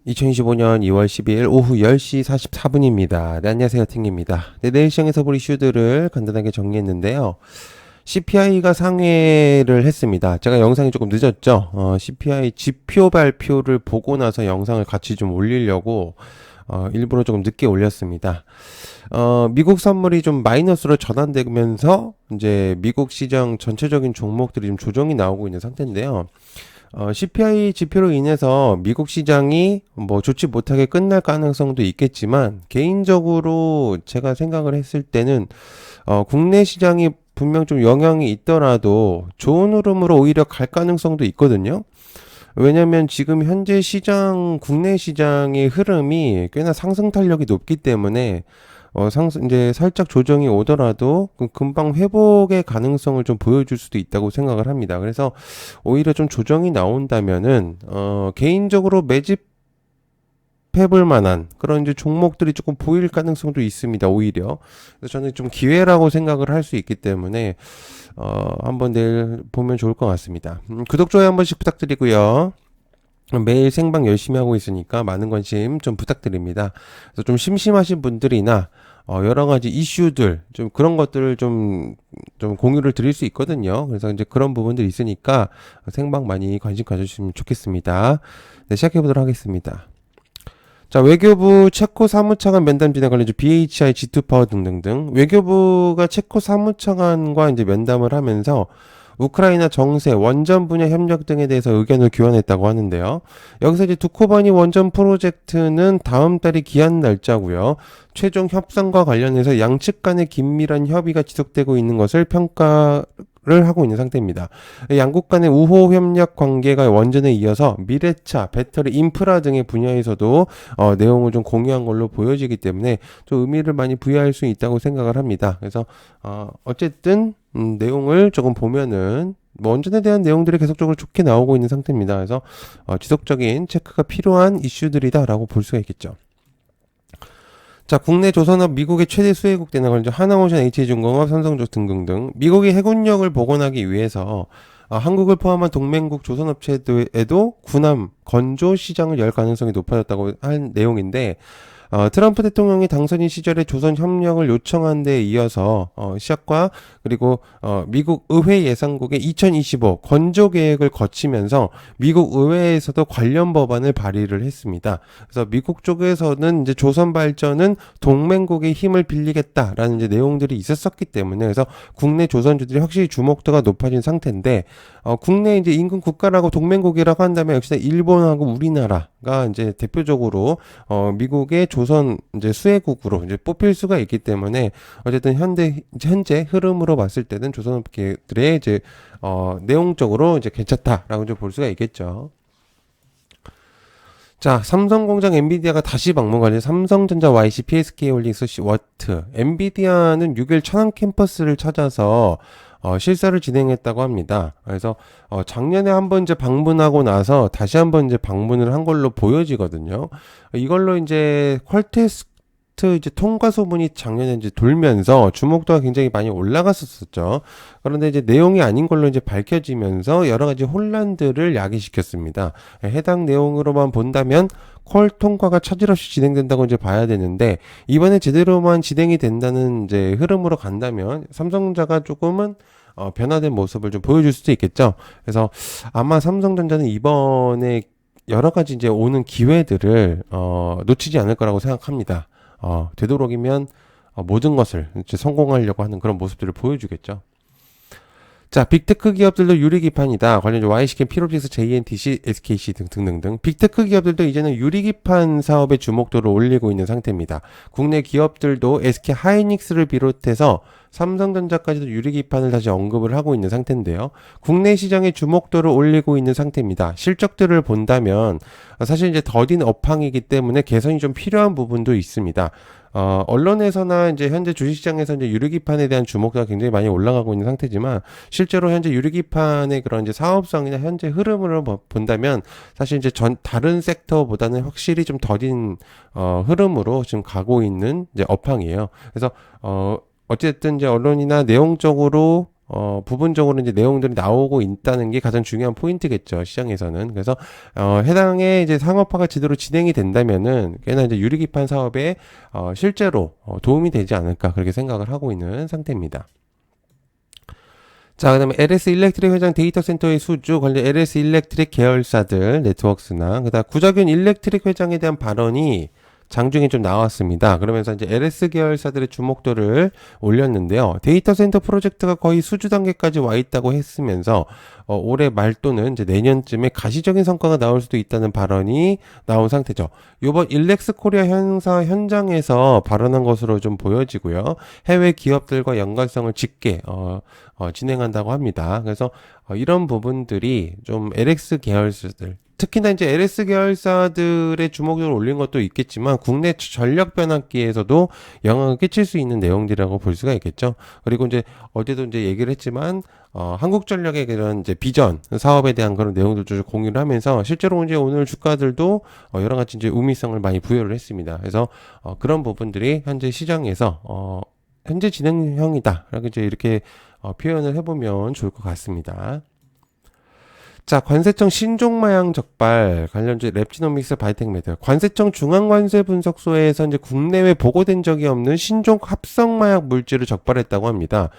2025년 2월 12일 오후 10시 44분입니다. 네, 안녕하세요. 팅입니다. 네, 내일 시장에서 볼 이슈들을 간단하게 정리했는데요. CPI가 상회를 했습니다. 제가 영상이 조금 늦었죠. CPI 지표 발표를 보고 나서 영상을 같이 좀 올리려고 일부러 조금 늦게 올렸습니다. 미국 선물이 좀 마이너스로 전환되면서 이제 미국 시장 전체적인 종목들이 좀 조정이 나오고 있는 상태인데요. CPI 지표로 인해서 미국 시장이 뭐 좋지 못하게 끝날 가능성도 있겠지만, 개인적으로 제가 생각을 했을 때는, 국내 시장이 분명 좀 영향이 있더라도 좋은 흐름으로 오히려 갈 가능성도 있거든요. 왜냐면 지금 현재 시장, 국내 시장의 흐름이 꽤나 상승 탄력이 높기 때문에 이제 살짝 조정이 오더라도 금방 회복의 가능성을 좀 보여줄 수도 있다고 생각을 합니다. 그래서 오히려 좀 조정이 나온다면은, 개인적으로 매집해볼 만한 그런 이제 종목들이 조금 보일 가능성도 있습니다. 오히려. 그래서 저는 좀 기회라고 생각을 할 수 있기 때문에, 한번 내일 보면 좋을 것 같습니다. 구독, 좋아요 한 번씩 부탁드리고요. 매일 생방 열심히 하고 있으니까 많은 관심 좀 부탁드립니다. 그래서 좀 심심하신 분들이나 여러 가지 이슈들 좀 그런 것들을 좀 공유를 드릴 수 있거든요. 그래서 이제 그런 부분들이 있으니까 생방 많이 관심 가져주시면 좋겠습니다. 네, 시작해 보도록 하겠습니다. 자, 외교부 체코 사무차관 면담 진행 관련주 BHI, G2 파워 등등등. 외교부가 체코 사무차관과 이제 면담을 하면서 우크라이나 정세, 원전 분야 협력 등에 대해서 의견을 교환했다고 하는데요. 여기서 이제 두코바니 원전 프로젝트는 다음 달이 기한 날짜고요. 최종 협상과 관련해서 양측 간의 긴밀한 협의가 지속되고 있는 것을 평가를 하고 있는 상태입니다. 양국 간의 우호 협력 관계가 원전에 이어서 미래차, 배터리, 인프라 등의 분야에서도 내용을 좀 공유한 걸로 보여지기 때문에 좀 의미를 많이 부여할 수 있다고 생각을 합니다. 그래서 어쨌든 내용을 조금 보면은 원전에 대한 내용들이 계속적으로 좋게 나오고 있는 상태입니다. 그래서 지속적인 체크가 필요한 이슈들이다라고 볼 수가 있겠죠. 자, 국내 조선업 미국의 최대 수혜국 되는 걸 하나오션, HI중공업, 삼성적 등등등 미국의 해군력을 복원하기 위해서 한국을 포함한 동맹국 조선업체에도 군함 건조 시장을 열 가능성이 높아졌다고 한 내용인데, 트럼프 대통령이 당선인 시절에 조선 협력을 요청한 데 이어서 시작과 그리고 미국 의회 예산국의 2025 건조 계획을 거치면서 미국 의회에서도 관련 법안을 발의를 했습니다. 그래서 미국 쪽에서는 이제 조선 발전은 동맹국의 힘을 빌리겠다라는 이제 내용들이 있었기 때문에, 그래서 국내 조선주들이 확실히 주목도가 높아진 상태인데, 국내 이제 인근 국가라고 동맹국이라고 한다면 역시나 일본하고 우리나라가 이제 대표적으로 미국의 조선 이제 수혜국으로 이제 뽑힐 수가 있기 때문에, 어쨌든 현재 흐름으로 봤을 때는 조선업계들의 이제 내용적으로 이제 괜찮다라고 좀 볼 수가 있겠죠. 자, 삼성공장 엔비디아가 다시 방문 관련 삼성전자, YC, PSK홀딩스, 워트. 엔비디아는 6일 천안 캠퍼스를 찾아서 실사를 진행했다고 합니다. 그래서 작년에 한번 이제 방문하고 나서 다시 한번 이제 방문을 한 걸로 보여지거든요. 이걸로 이제 퀄테스트 이제 통과 소문이 작년에 이제 돌면서 주목도가 굉장히 많이 올라갔었죠. 그런데 이제 내용이 아닌 걸로 이제 밝혀지면서 여러 가지 혼란들을 야기시켰습니다. 해당 내용으로만 본다면 퀄 통과가 차질 없이 진행된다고 이제 봐야 되는데, 이번에 제대로만 진행이 된다는 이제 흐름으로 간다면 삼성전자가 조금은 변화된 모습을 좀 보여줄 수도 있겠죠. 그래서 아마 삼성전자는 이번에 여러 가지 이제 오는 기회들을 놓치지 않을 거라고 생각합니다. 되도록이면 모든 것을 이제 성공하려고 하는 그런 모습들을 보여주겠죠. 자, 빅테크 기업들도 유리기판이다. 관련 YC캠, 피로직스, JNTC, SKC 등등등. 빅테크 기업들도 이제는 유리기판 사업의 주목도를 올리고 있는 상태입니다. 국내 기업들도 SK 하이닉스를 비롯해서 삼성전자까지도 유리기판을 다시 언급을 하고 있는 상태인데요. 국내 시장의 주목도를 올리고 있는 상태입니다. 실적들을 본다면 사실 이제 더딘 업황이기 때문에 개선이 좀 필요한 부분도 있습니다. 언론에서나 이제 현재 주식시장에서 이제 유리기판에 대한 주목도가 굉장히 많이 올라가고 있는 상태지만, 실제로 현재 유리기판의 그런 이제 사업성이나 현재 흐름을 본다면 사실 이제 다른 섹터보다는 확실히 좀 더딘 흐름으로 지금 가고 있는 이제 업황이에요. 그래서 어쨌든 이제 언론이나 내용적으로 부분적으로 이제 내용들이 나오고 있다는 게 가장 중요한 포인트겠죠, 시장에서는. 그래서, 해당의 이제 상업화가 제대로 진행이 된다면은, 꽤나 이제 유리기판 사업에, 실제로, 도움이 되지 않을까, 그렇게 생각을 하고 있는 상태입니다. 자, 그 다음에 LS 일렉트릭 회장 데이터 센터의 수주 관련 LS 일렉트릭 계열사들 네트워크스나 그다음 구자균 일렉트릭 회장에 대한 발언이 장중에 좀 나왔습니다. 그러면서 이제 LS 계열사들의 주목도를 올렸는데요. 데이터 센터 프로젝트가 거의 수주 단계까지 와 있다고 했으면서 올해 말 또는 이제 내년쯤에 가시적인 성과가 나올 수도 있다는 발언이 나온 상태죠. 이번 일렉스 코리아 행사 현장에서 발언한 것으로 좀 보여지고요. 해외 기업들과 연관성을 짙게 진행한다고 합니다. 그래서 이런 부분들이 좀 LX 계열사들 특히나 이제 LS 계열사들의 주목도를 올린 것도 있겠지만 국내 전력 변압기에서도 영향을 끼칠 수 있는 내용들이라고 볼 수가 있겠죠. 그리고 이제 어제도 이제 얘기를 했지만 한국전력의 그런 이제 비전 사업에 대한 그런 내용들도 좀 공유를 하면서 실제로 이제 오늘 주가들도 여러 가지 이제 우미성을 많이 부여를 했습니다. 그래서 그런 부분들이 현재 시장에서 현재 진행형이다. 이렇게 표현을 해보면 좋을 것 같습니다. 자, 관세청 신종마약 적발 관련주 랩지노믹스 바이텍메드 관세청 중앙관세 분석소에서 이제 국내외 보고된 적이 없는 신종 합성마약 물질을 적발했다고 합니다.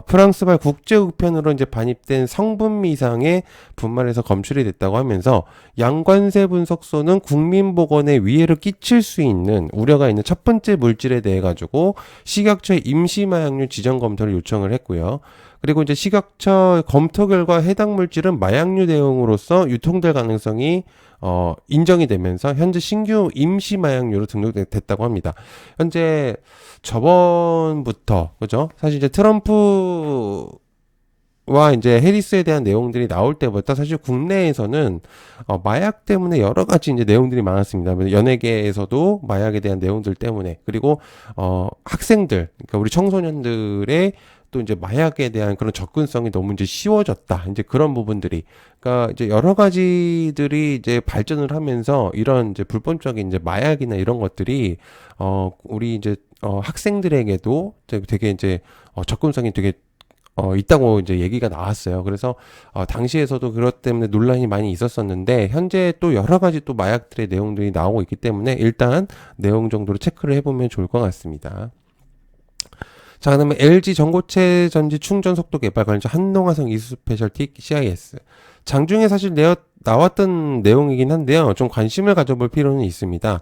프랑스발 국제우편으로 이제 반입된 성분 미상의 분말에서 검출이 됐다고 하면서 양관세 분석소는 국민보건에 위해를 끼칠 수 있는 우려가 있는 첫 번째 물질에 대해 가지고 식약처의 임시마약류 지정 검토를 요청을 했고요. 그리고 이제 식약처 검토 결과 해당 물질은 마약류 대용으로서 유통될 가능성이 인정이 되면서 현재 신규 임시 마약류로 등록됐다고 합니다. 현재 저번부터 그죠? 사실 이제 트럼프와 이제 해리스에 대한 내용들이 나올 때부터 사실 국내에서는 마약 때문에 여러 가지 이제 내용들이 많았습니다. 연예계에서도 마약에 대한 내용들 때문에 그리고 학생들 그러니까 우리 청소년들의 또 이제 마약에 대한 그런 접근성이 너무 이제 쉬워졌다. 이제 그런 부분들이. 그러니까 이제 여러 가지들이 이제 발전을 하면서 이런 이제 불법적인 이제 마약이나 이런 것들이, 우리 이제, 학생들에게도 되게 이제, 접근성이 되게 있다고 이제 얘기가 나왔어요. 그래서 당시에서도 그것 때문에 논란이 많이 있었었는데 현재 또 여러 가지 또 마약들의 내용들이 나오고 있기 때문에 일단 내용 정도로 체크를 해보면 좋을 것 같습니다. 자, 그다음에 LG 전고체 전지 충전 속도 개발 관련 한농화성 이수스페셜티 CIS 장중에 사실 나왔던 내용이긴 한데요. 좀 관심을 가져볼 필요는 있습니다.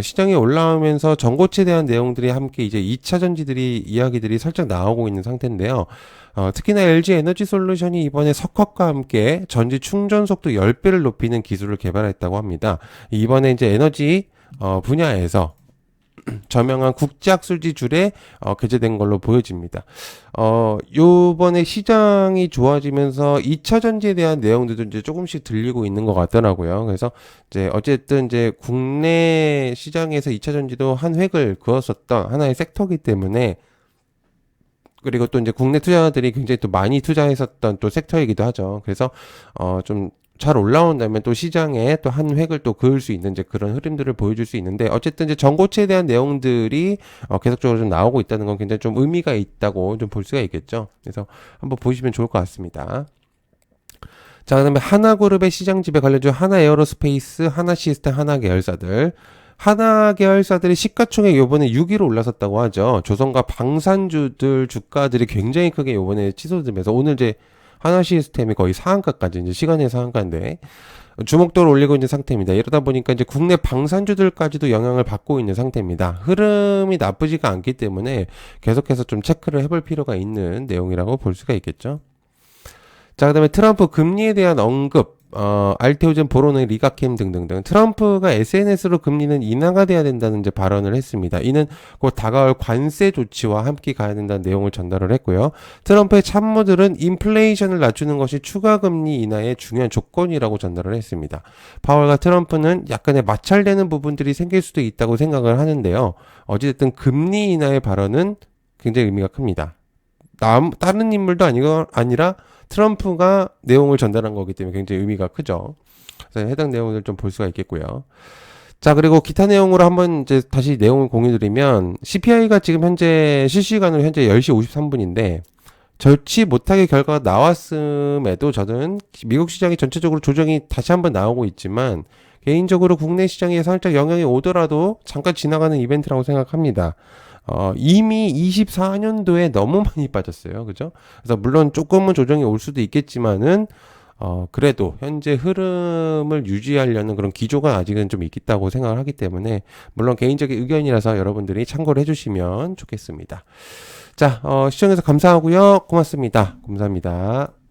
시장에 올라오면서 전고체에 대한 내용들이 함께 이제 2차 전지들이 이야기들이 살짝 나오고 있는 상태인데요. 특히나 LG 에너지 솔루션이 이번에 석화과 함께 전지 충전 속도 10배를 높이는 기술을 개발했다고 합니다. 이번에 이제 에너지 분야에서 저명한 국제학술지줄에 게재된 걸로 보여집니다. 요번에 시장이 좋아지면서 2차 전지에 대한 내용들도 이제 조금씩 들리고 있는 것 같더라고요. 그래서 이제 어쨌든 이제 국내 시장에서 2차 전지도 한 획을 그었었던 하나의 섹터이기 때문에 그리고 또 이제 국내 투자자들이 굉장히 또 많이 투자했었던 또 섹터이기도 하죠. 그래서 좀 잘 올라온다면 또 시장에 또 한 획을 또 그을 수 있는 이제 그런 흐름들을 보여줄 수 있는데 어쨌든 이제 전고체에 대한 내용들이 계속적으로 좀 나오고 있다는 건 굉장히 좀 의미가 있다고 좀 볼 수가 있겠죠. 그래서 한번 보시면 좋을 것 같습니다. 자, 그다음에 하나그룹의 시장 지배 관련주 하나에어로스페이스, 하나시스템, 하나계열사들. 하나계열사들이 시가총액 요번에 6위로 올라섰다고 하죠. 조선과 방산주들 주가들이 굉장히 크게 요번에 치솟으면서 오늘 이제 하나 시스템이 거의 상한가까지 이제 시간의 상한가인데 주목도를 올리고 있는 상태입니다. 이러다 보니까 이제 국내 방산주들까지도 영향을 받고 있는 상태입니다. 흐름이 나쁘지가 않기 때문에 계속해서 좀 체크를 해볼 필요가 있는 내용이라고 볼 수가 있겠죠. 자, 그다음에 트럼프 금리에 대한 언급, 알테오젠, 보로는, 리가캠 등등등. 트럼프가 SNS로 금리는 인하가 돼야 된다는 이제 발언을 했습니다. 이는 곧 다가올 관세 조치와 함께 가야 된다는 내용을 전달을 했고요. 트럼프의 참모들은 인플레이션을 낮추는 것이 추가 금리 인하의 중요한 조건이라고 전달을 했습니다. 파월과 트럼프는 약간의 마찰되는 부분들이 생길 수도 있다고 생각을 하는데요. 어찌됐든 금리 인하의 발언은 굉장히 의미가 큽니다. 다른 인물도 아니라 트럼프가 내용을 전달한 거기 때문에 굉장히 의미가 크죠. 그래서 해당 내용을 좀 볼 수가 있겠고요. 자, 그리고 기타 내용으로 한번 이제 다시 내용을 공유드리면 CPI가 지금 현재 실시간으로 현재 10시 53분인데 절치 못하게 결과가 나왔음에도 저는 미국 시장이 전체적으로 조정이 다시 한번 나오고 있지만 개인적으로 국내 시장에 살짝 영향이 오더라도 잠깐 지나가는 이벤트라고 생각합니다. 이미 24년도에 너무 많이 빠졌어요. 그죠? 그래서 물론 조금은 조정이 올 수도 있겠지만은 그래도 현재 흐름을 유지하려는 그런 기조가 아직은 좀 있다고 생각을 하기 때문에 물론 개인적인 의견이라서 여러분들이 참고를 해주시면 좋겠습니다. 자, 시청해서 감사하고요. 고맙습니다. 감사합니다.